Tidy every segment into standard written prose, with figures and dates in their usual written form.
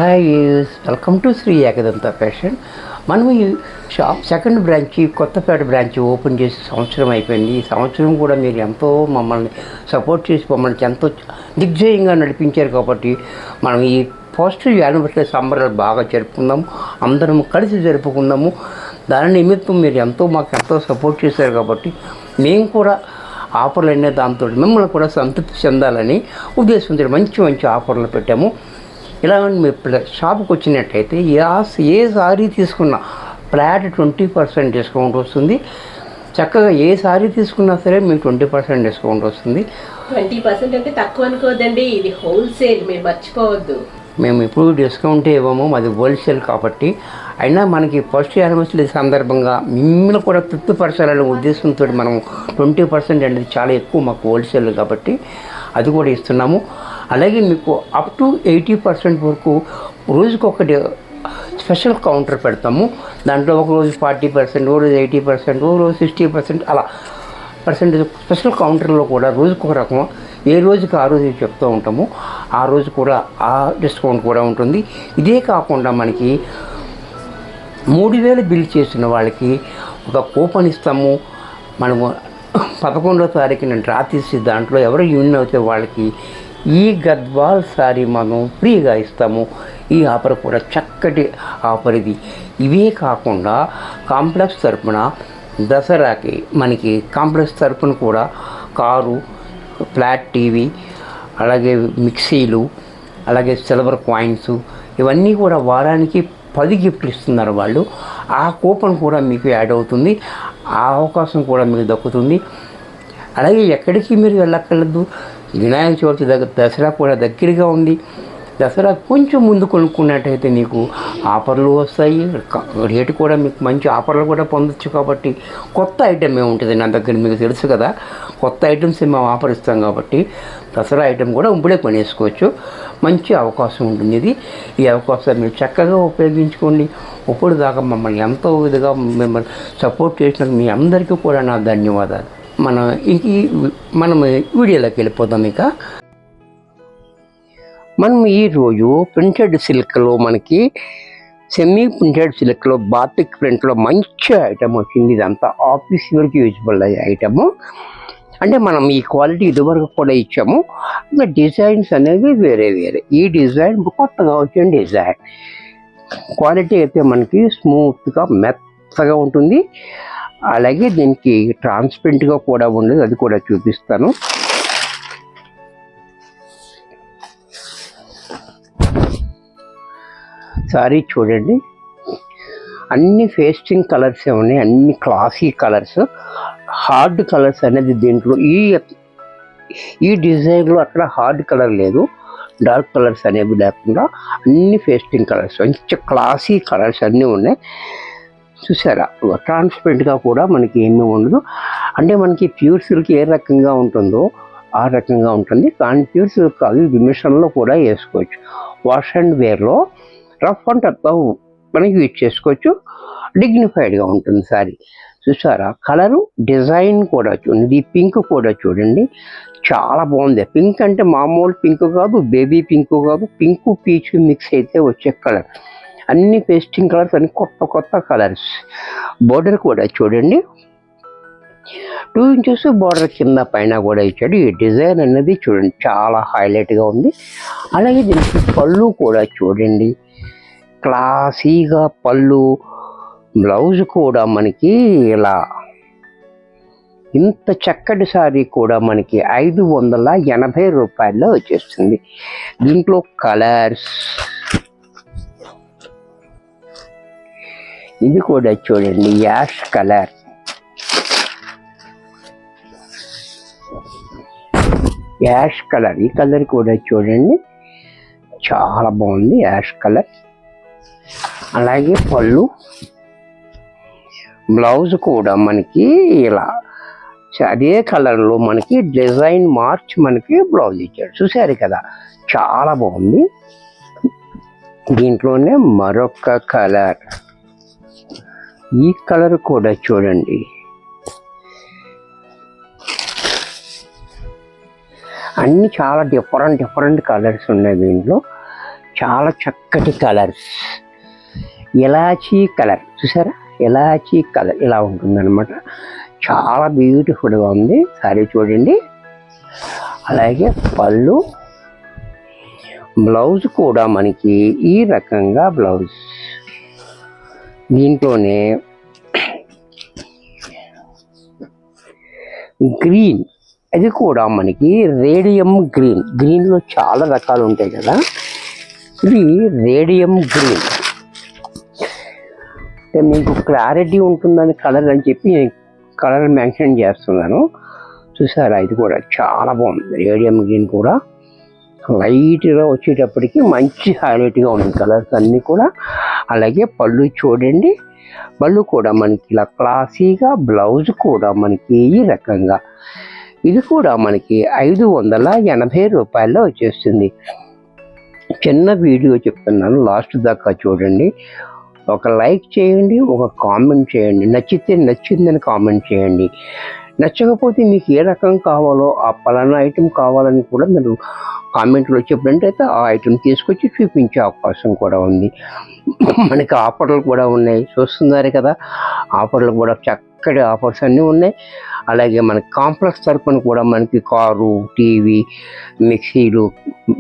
Hi, welcome to Shri Ekadanta fashion. మనం ఈ shop second branch Kothapeta branch open చేసి సంవత్సరం అయిపోయింది. ఈ సంవత్సరం కూడా మీరు ఎంతో మమ్మల్ని సపోర్ట్ చేసి మమ్మల్ని ఎంతో దిగ్జయంగా నడిపించారు. కాబట్టి మనం ఈ ఫస్ట్ యానివర్సరీ సంబరాలు బాగా జరుపుకుందాము, అందరం కలిసి జరుపుకుందాము. దాని నిమిత్తం మీరు మాకు ఎంతో సపోర్ట్ చేశారు. కాబట్టి మేము కూడా ఆఫర్లు అనే దాంతో మిమ్మల్ని కూడా సంతృప్తి చెందాలని ఉద్దేశంతో మంచి ఆఫర్లు పెట్టాము. ఇలా మీరు షాప్కి వచ్చినట్టయితే ఏ సారీ తీసుకున్నా ఫ్లాట్ 20% డిస్కౌంట్ వస్తుంది. చక్కగా ఏ సారీ తీసుకున్నా సరే మీకు 20% డిస్కౌంట్ వస్తుంది. 20% అంటే తక్కువ అనుకోవద్దండి, ఇది హోల్సేల్, మీరు మర్చిపోవద్దు. మేము ఇప్పుడు డిస్కౌంట్ ఇవ్వము, అది హోల్సేల్ కాబట్టి. అయినా మనకి ఫస్ట్ యానివర్సరీ సందర్భంగా మిమ్మల్ని కూడా తృప్తిపరచాలనే ఉద్దేశంతో మనం 20% అనేది చాలా ఎక్కువ మాకు హోల్సేల్ కాబట్టి అది కూడా ఇస్తున్నాము. అలాగే మీకు అప్ టు 80% వరకు రోజుకొకటి స్పెషల్ కౌంటర్ పెడతాము. దాంట్లో ఒక రోజు 40%, ఒక రోజు 80%, ఒక రోజు 60%, అలా పర్సెంటేజ్ స్పెషల్ కౌంటర్లో కూడా రోజుకొక రకం, ఏ రోజుకి ఆ రోజు చెప్తూ ఉంటాము. ఆ రోజు కూడా ఆ డిస్కౌంట్ కూడా ఉంటుంది. ఇదే కాకుండా మనకి 3000 బిల్ చేసిన వాళ్ళకి ఒక కూపన్ ఇస్తాము. మనము 11వ తారీఖున డ్రా తీసి దాంట్లో ఎవరు యూనియన్ అవుతే వాళ్ళకి ఈ గద్వాల్ సారీ మనం ఫ్రీగా ఇస్తాము. ఈ ఆఫర్ కూడా చక్కటి ఆఫర్ ఇది. ఇవే కాకుండా కాంప్లెక్స్ తరపున దసరాకి మనకి కాంప్లెక్స్ తరపున కూడా కారు, ఫ్లాట్ టీవీ, అలాగే మిక్సీలు, అలాగే సిల్వర్ కాయిన్స్, ఇవన్నీ కూడా వారానికి 10 గిఫ్ట్లు ఇస్తున్నారు వాళ్ళు. ఆ కూపన్ కూడా మీకు యాడ్ అవుతుంది. ఆ అవకాశం కూడా మీకు దక్కుతుంది. అలాగే ఎక్కడికి మీరు వెళ్ళక్కర్లేదు. వినాయక చవితి దసరా కూడా దగ్గరగా ఉంది. దసరా కొంచెం ముందు కొనుక్కున్నట్టయితే నీకు ఆఫర్లు వస్తాయి. రేటు కూడా మీకు మంచి ఆఫర్లు కూడా పొందొచ్చు. కాబట్టి కొత్త ఐటెం ఏముంటుంది నా దగ్గర మీకు తెలుసు కదా, కొత్త ఐటమ్స్ మేము ఆఫర్ ఇస్తాం. కాబట్టి దసరా ఐటెం కూడా ఇప్పుడే కొనేసుకోవచ్చు. మంచి అవకాశం ఉంటుంది ఇది. ఈ అవకాశాన్ని మీరు చక్కగా ఉపయోగించుకోండి. ఇప్పుడు దాకా మమ్మల్ని ఎంతో విధంగా మిమ్మల్ని సపోర్ట్ చేసినందుకు మీ అందరికీ కూడా నా ధన్యవాదాలు. మనం వీడియోలోకి వెళ్ళిపోతాం. ఇక మనం ఈరోజు ప్రింటెడ్ సిల్క్లో మనకి సెమీ ప్రింటెడ్ సిల్క్లో బాతిక్ ప్రింట్లో మంచి ఐటమ్ వచ్చింది. ఇదంతా ఆఫీస్ వరకు యూజ్బుల్ అయ్యే ఐటము. అంటే మనం ఈ క్వాలిటీ ఇదివరకు కూడా ఇచ్చాము. ఇంకా డిజైన్స్ అనేవి వేరే. ఈ డిజైన్ కొత్తగా వచ్చిన డిజైన్ క్వాలిటీ అయితే మనకి స్మూత్గా మెత్తగా ఉంటుంది. అలాగే దీనికి ట్రాన్స్పరెంట్గా కూడా ఉండదు, అది కూడా చూపిస్తాను. సారీ చూడండి, అన్ని ఫేస్టింగ్ కలర్స్ ఉన్నాయి, అన్ని క్లాసీ కలర్స్, హార్డ్ కలర్స్ అనేది దీంట్లో ఈ డిజైన్లో అక్కడ హార్డ్ కలర్ లేదు, డార్క్ కలర్స్ అనేవి లేకుండా అన్ని ఫేస్టింగ్ కలర్స్, మంచి క్లాసీ కలర్స్ అన్నీ ఉన్నాయి. చూసారా, ట్రాన్స్పరెంట్గా కూడా మనకి ఏమీ ఉండదు. అంటే మనకి ప్యూర్ సిల్క్ ఏ రకంగా ఉంటుందో ఆ రకంగా ఉంటుంది. కానీ ప్యూర్ సిల్క్ కాదు, ఇది మిషన్లో కూడా వేసుకోవచ్చు. వాష్ అండ్ వేర్లో రఫ్ అండ్ టఫ్గా మనకి యూజ్ చేసుకోవచ్చు. డిగ్నిఫైడ్గా ఉంటుంది సారీ. చూసారా, కలరు డిజైన్ కూడా చూడండి. పింక్ కూడా చూడండి, చాలా బాగుంది. పింక్ అంటే మామూలు పింక్ కాదు, బేబీ పింక్ కాదు, పింక్ పీచ్ మిక్స్ అయితే వచ్చే కలర్. అన్ని పేస్టింగ్ కలర్స్, అన్ని కొత్త కలర్స్. బోర్డర్ కూడా చూడండి, 2 inches బోర్డర్ కింద పైన కూడా ఇచ్చాడు. ఈ డిజైన్ అనేది చూడండి చాలా హైలైట్గా ఉంది. అలాగే దీనికి పళ్ళు కూడా చూడండి, క్లాసీగా పళ్ళు. బ్లౌజ్ కూడా మనకి ఇలా ఇంత చక్కటి సారీ కూడా మనకి 580 రూపాయల్లో వచ్చేస్తుంది. దీంట్లో కలర్స్ ఇది కూడా చూడండి, యాష్ కలర్, ఈ కలర్ కూడా చూడండి చాలా బాగుంది, యాష్ కలర్. అలాగే పళ్ళు, బ్లౌజ్ కూడా మనకి ఇలా అదే కలర్లో మనకి డిజైన్ మార్చి మనకి బ్లౌజ్ ఇచ్చాడు. చూసారు కదా, చాలా బాగుంది. దీంట్లోనే మరొక కలర్, ఈ కలర్ కూడా చూడండి, అన్నీ చాలా డిఫరెంట్ కలర్స్ ఉన్నాయి దీంట్లో. చాలా చక్కటి కలర్స్, ఎలాచీ కలర్ చూసారా, ఎలాచీ కలర్ ఇలా ఉంటుందన్నమాట. చాలా బ్యూటిఫుల్గా ఉంది సారీ చూడండి. అలాగే పళ్ళు, బ్లౌజ్ కూడా మనకి ఈ రకంగా బ్లౌజ్, దీంట్లోనే గ్రీన్, అది కూడా మనకి రేడియం గ్రీన్, గ్రీన్లో చాలా రకాలు ఉంటాయి కదా, ఇది రేడియం గ్రీన్. అంటే మీకు క్లారిటీ ఉంటుందని కలర్ అని చెప్పి నేను కలర్ మెన్షన్ చేస్తున్నాను. చూసారా, ఇది కూడా చాలా బాగుంది. రేడియం గ్రీన్ కూడా లైట్గా వచ్చేటప్పటికి మంచి హైలైట్గా ఉంది కలర్స్ అన్నీ కూడా. అలాగే పళ్ళు చూడండి, పళ్ళు కూడా మనకి ఇలా క్లాసీగా, బ్లౌజ్ కూడా మనకి ఈ రకంగా, ఇది కూడా మనకి 580 రూపాయల్లో వచ్చేస్తుంది. చిన్న వీడియో చెప్తున్నాను, లాస్ట్ దాకా చూడండి. ఒక లైక్ చేయండి, ఒక కామెంట్ చేయండి, నచ్చితే నచ్చిందని కామెంట్ చేయండి. నచ్చకపోతే మీకు ఏ రకం కావాలో, ఆ పలానా ఐటెం కావాలని కూడా మీరు కామెంట్లో చెప్పినట్టయితే ఆ ఐటెం తీసుకొచ్చి చూపించే అవకాశం కూడా ఉంది. మనకి ఆఫర్లు కూడా ఉన్నాయి, చూస్తున్నారు కదా, ఆఫర్లు కూడా చక్కటి ఆఫర్స్ అన్నీ ఉన్నాయి. అలాగే మన కాంప్లెక్స్ తరపున కూడా మనకి కారు, టీవీ, మిక్సీలు,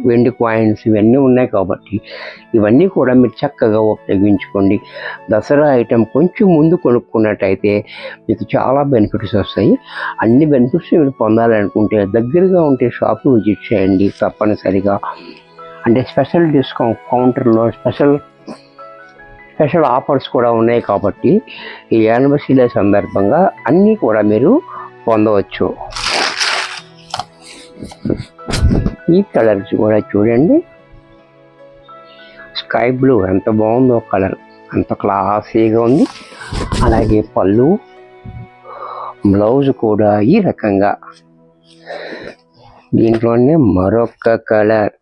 వెండి కాయిన్స్ ఇవన్నీ ఉన్నాయి. కాబట్టి ఇవన్నీ కూడా మీరు చక్కగా ఉపయోగించుకోండి. దసరా ఐటెం కొంచెం ముందు కొనుక్కున్నట్టయితే మీకు చాలా బెనిఫిట్స్ వస్తాయి. అన్ని బెనిఫిట్స్ మీరు పొందాలనుకుంటే దగ్గరగా ఉంటే షాప్ విజిట్ చేయండి తప్పనిసరిగా. అంటే స్పెషల్ డిస్కౌంట్ కౌంటర్లో స్పెషల్ ఆఫర్స్ కూడా ఉన్నాయి. కాబట్టి ఈ యానివర్సరీ సందర్భంగా అన్నీ కూడా మీరు పొందవచ్చు. ఈ కలర్స్ కూడా చూడండి, స్కై బ్లూ ఎంత బాగుందో కలర్, అంత క్లాసీగా ఉంది. అలాగే పళ్ళు, బ్లౌజ్ కూడా ఈ రకంగా, దీంట్లోనే మరొక కలర్,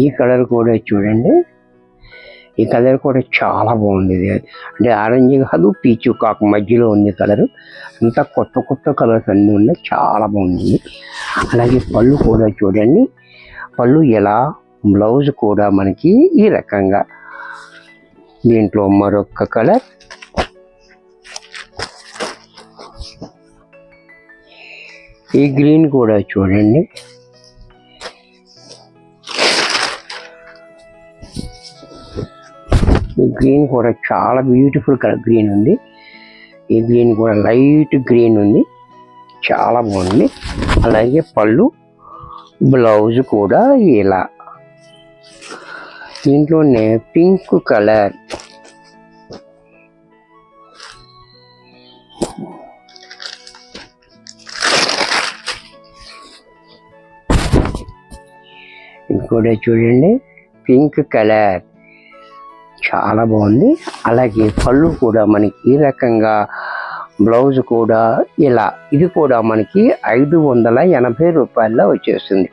ఈ కలర్ కూడా చూడండి, ఈ కలర్ కూడా చాలా బాగుంది. ఇది అంటే ఆరెంజ్ కాదు, పీచు కాకు మధ్యలో ఉంది కలరు. అంతా కొత్త కలర్స్ అన్నీ ఉన్నాయి, చాలా బాగుంది. అలాగే పళ్ళు కూడా చూడండి, పళ్ళు ఎలా, బ్లౌజ్ కూడా మనకి ఈ రకంగా, దీంట్లో మరొక కలర్, ఈ గ్రీన్ కూడా చూడండి, ఈ గ్రీన్ కూడా చాలా బ్యూటిఫుల్ కలర్ గ్రీన్ ఉంది. ఈ గ్రీన్ కూడా లైట్ గ్రీన్ ఉంది, చాలా బాగుంది. అలాగే పళ్ళు, బ్లౌజ్ కూడా ఇలా, దీంట్లోనే పింక్ కలర్, ఇది కూడా చూడండి పింక్ కలర్, చాలా బాగుంది. అలాగే పళ్ళు కూడా మనకి ఈ రకంగా, బ్లౌజ్ కూడా ఇలా, ఇది కూడా మనకి 580 రూపాయల్లో వచ్చేస్తుంది.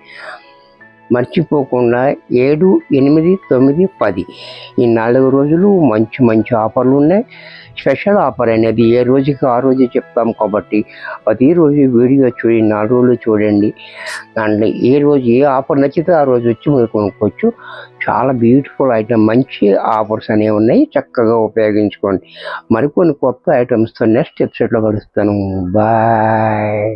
మర్చిపోకుండా 7, 8, 9, 10 ఈ 4 రోజులు మంచి ఆఫర్లు ఉన్నాయి. స్పెషల్ ఆఫర్ అనేది ఏ రోజుకి ఆ రోజు చెప్తాం కాబట్టి ప్రతిరోజు వీడియో చూడి 4 రోజులు చూడండి. దాంట్లో ఏ రోజు ఏ ఆఫర్ నచ్చితే ఆ రోజు వచ్చి మీరు కొనుక్కోవచ్చు. చాలా బ్యూటిఫుల్ ఐటమ్, మంచి ఆఫర్స్ అనేవి ఉన్నాయి, చక్కగా ఉపయోగించుకోండి. మరికొన్ని కొత్త ఐటమ్స్తో నెక్స్ట్ ఎపిసోడ్లో కలుస్తాను. బాయ్.